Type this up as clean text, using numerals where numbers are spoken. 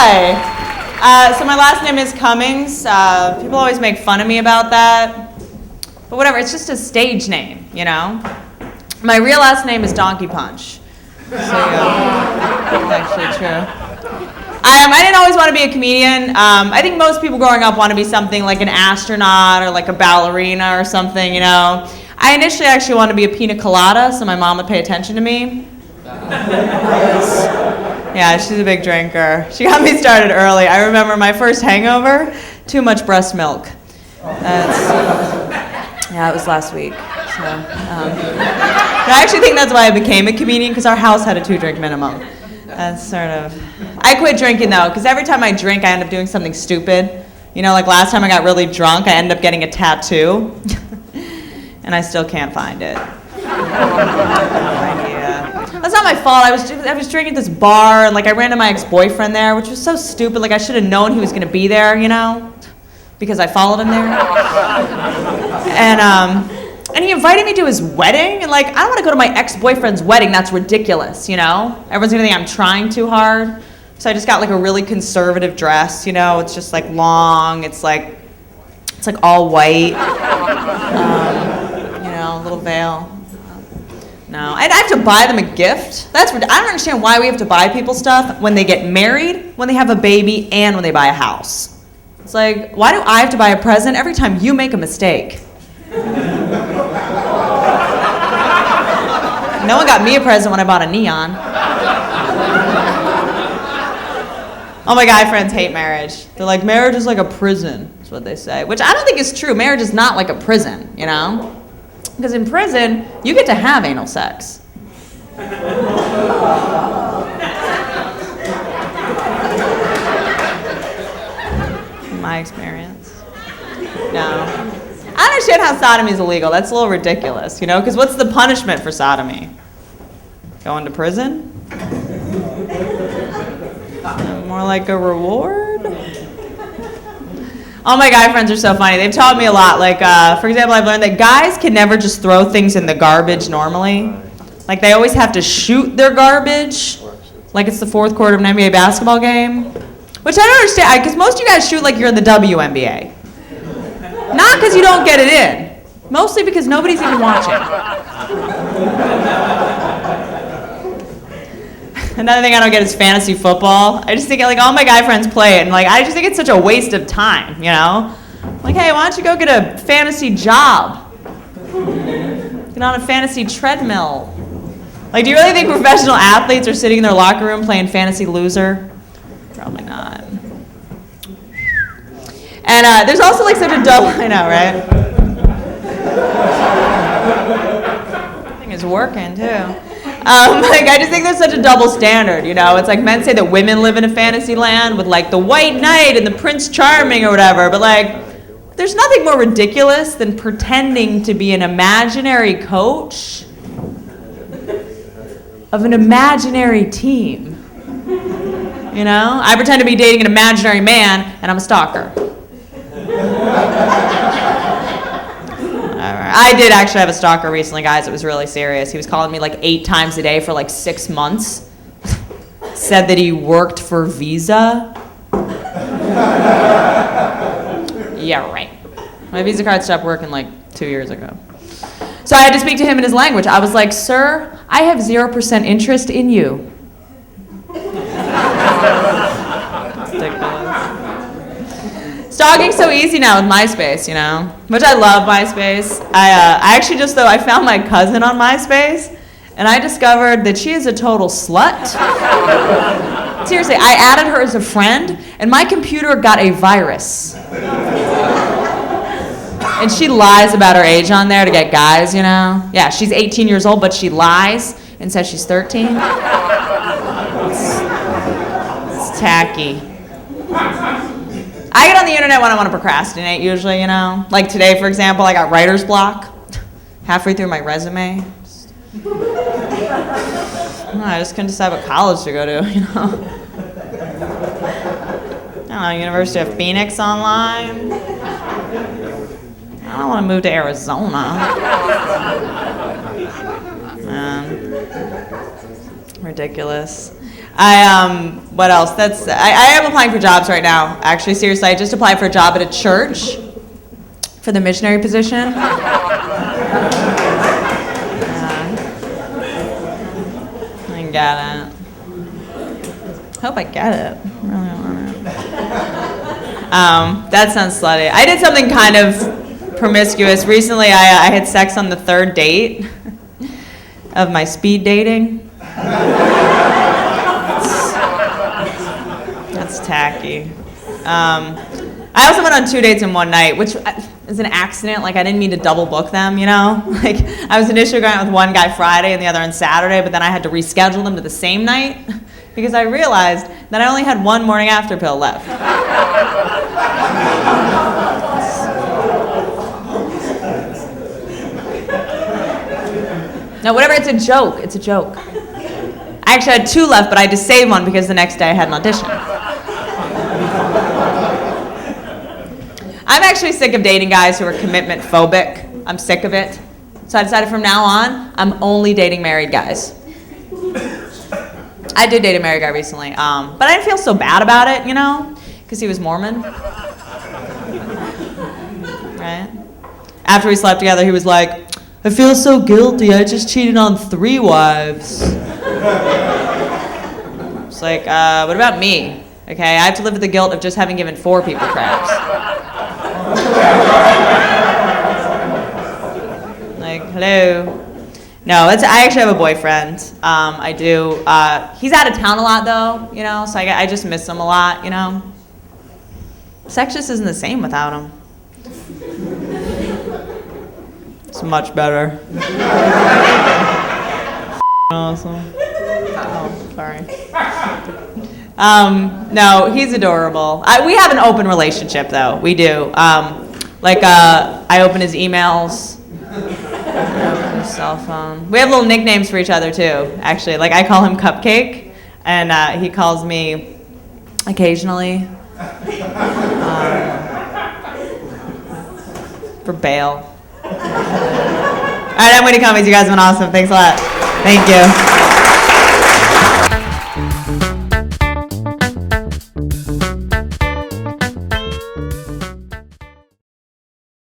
Hi. So my last name is Cummings. People always make fun of me about that. But whatever, it's just a stage name, you know? My real last name is Donkey Punch. So it's actually true. I didn't always want to be a comedian. I think most people growing up want to be something like an astronaut or like a ballerina or something, you know? I initially actually wanted to be a pina colada so my mom would pay attention to me. Yeah, she's a big drinker. She got me started early. I remember my first hangover, too much breast milk. Yeah, it was last week. So, I actually think that's why I became a comedian, because our house had a 2-drink minimum. That's sort of... I quit drinking, though, because every time I drink, I end up doing something stupid. You know, like last time I got really drunk, I ended up getting a tattoo. And I still can't find it. That's not my fault. I was drinking at this bar, and like I ran into my ex-boyfriend there, which was so stupid. Like I should have known he was going to be there, you know, because I followed him there. And he invited me to his wedding, and like I don't want to go to my ex-boyfriend's wedding. That's ridiculous, you know. Everyone's going to think I'm trying too hard. So I just got like a really conservative dress, you know. It's just like long. It's like all white. You know, a little veil. No, and I have to buy them a gift. I don't understand why we have to buy people stuff when they get married, when they have a baby, and when they buy a house. It's like, why do I have to buy a present every time you make a mistake? No one got me a present when I bought a neon. All my guy friends hate marriage. They're like, marriage is like a prison, is what they say. Which I don't think is true. Marriage is not like a prison, you know? Because in prison, you get to have anal sex. In my experience. No. I understand how sodomy is illegal. That's a little ridiculous, you know? Because what's the punishment for sodomy? Going to prison? More like a reward? All my guy friends are so funny. They've taught me a lot. Like, for example, I've learned that guys can never just throw things in the garbage normally. Like, they always have to shoot their garbage, like it's the fourth quarter of an NBA basketball game. Which I don't understand, because most of you guys shoot like you're in the WNBA. Not because you don't get it in. Mostly because nobody's even watching. Another thing I don't get is fantasy football. I just think like all my guy friends play it, and like I just think it's such a waste of time, you know? Like, hey, why don't you go get a fantasy job? Get on a fantasy treadmill. Like, do you really think professional athletes are sitting in their locker room playing fantasy loser? Probably not. And there's also like such a double, I know, right? I think it's working too. Like I just think there's such a double standard, you know? It's like men say that women live in a fantasy land with like the white knight and the Prince Charming or whatever, but like there's nothing more ridiculous than pretending to be an imaginary coach of an imaginary team. You know? I pretend to be dating an imaginary man and I'm a stalker. I did actually have a stalker recently, guys. It was really serious. He was calling me like 8 times a day for like 6 months. Said that he worked for Visa. Yeah, right. My Visa card stopped working like 2 years ago. So I had to speak to him in his language. I was like, sir, I have 0% interest in you. Stalking's so easy now with MySpace, you know, which I love MySpace. I actually just, though, I found my cousin on MySpace, and I discovered that she is a total slut. Seriously, I added her as a friend, and my computer got a virus. And she lies about her age on there to get guys, you know. Yeah, she's 18 years old, but she lies and says she's 13. It's tacky. I get on the internet when I want to procrastinate usually, you know. Like today, for example, I got writer's block halfway through my resume. I just couldn't decide what college to go to, you know. I don't know, University of Phoenix online. I don't want to move to Arizona. Ridiculous. What else? I am applying for jobs right now. Actually, seriously, I just applied for a job at a church for the missionary position. I get it. Hope I get it. I really want it. That sounds slutty. I did something kind of promiscuous. Recently, I had sex on the third date of my speed dating. That's tacky. I also went on 2 dates in one night, which is an accident. Like, I didn't mean to double book them, you know? Like, I was initially going out with one guy Friday and the other on Saturday, but then I had to reschedule them to the same night because I realized that I only had one morning after pill left. No, whatever, it's a joke. It's a joke. I actually had 2 left, but I had to save one because the next day I had an audition. I'm actually sick of dating guys who are commitment phobic. I'm sick of it. So I decided from now on, I'm only dating married guys. I did date a married guy recently, but I didn't feel so bad about it, you know, because he was Mormon. Right? After we slept together, he was like, I feel so guilty, I just cheated on 3 wives. It's like, what about me? Okay, I have to live with the guilt of just having given 4 people crabs. Like, hello. No, I actually have a boyfriend. I do. He's out of town a lot, though, you know, so I just miss him a lot, you know. Sex just isn't the same without him. It's much better. Awesome. Oh, sorry. No, he's adorable. We have an open relationship, though. We do. I open his emails. I open his cell phone. We have little nicknames for each other, too, actually. Like, I call him Cupcake, and he calls me occasionally for bail. All right, I'm Whitney Cummings. You guys have been awesome. Thanks a lot. Thank you.